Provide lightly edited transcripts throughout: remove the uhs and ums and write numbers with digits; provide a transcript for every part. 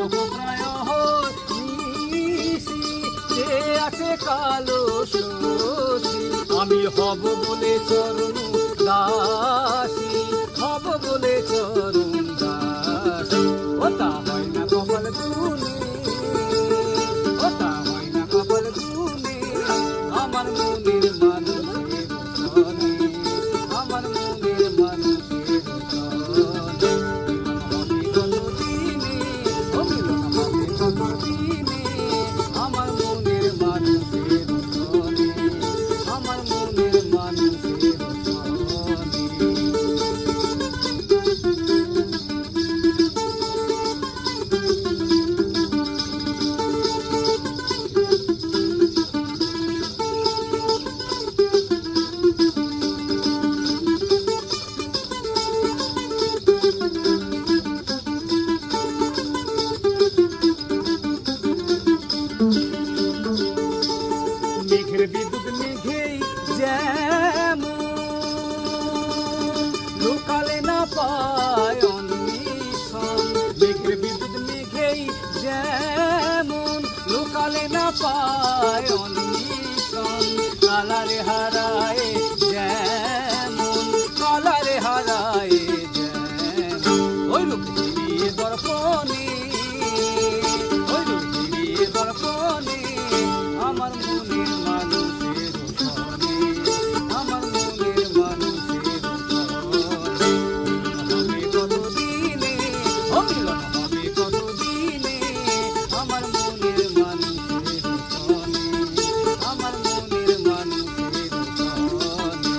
প্রায় নিশি যে আছে কালো শশী আমি হব বলে চরণ দাসী হব বলে চরণ দাসী ও তা হয় না কপাল গুনে ও তা হয় না কপাল গুনে আমার মনের মানুষের চলে আমার মনের মানুষের চলে কতদিনে ও মিলন হবে কতদিনে আমার মনের মানুষের চলে আমার মনের মানুষের মেঘের বিদ্যুৎ মেঘেই যেমন লোকালে না পায় অন্বেষণ মেঘের বিদ্যুৎ মেঘেই যেমন লোকালে না পায় অন্বেষণ কালারে হারায় যেমন কালারে হারায় যেমন ওই রূপ হিরিয়ে দর্পণে ওই রূপ হিরিয়ে দর্পণে আমার মনের মানুষের ধনে আমার মনের মানুষের ধনে হবে কতদিনে ও মিলন হবে কতদিনে আমার মনের মানুষের ধনে আমার মনের মানুষের ধনে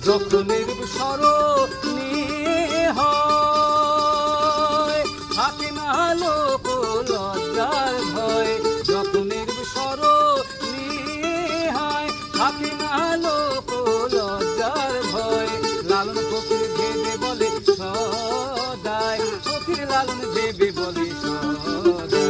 যখন স্মরণে হয় থাকে না লোক লজ্জার ভয় যখন স্মরণে হয় থাকে না লোক লজ্জার ভয় লালন ফকির ভেবে বলে সদাই ফকির লালন ভেবে বলে সদাই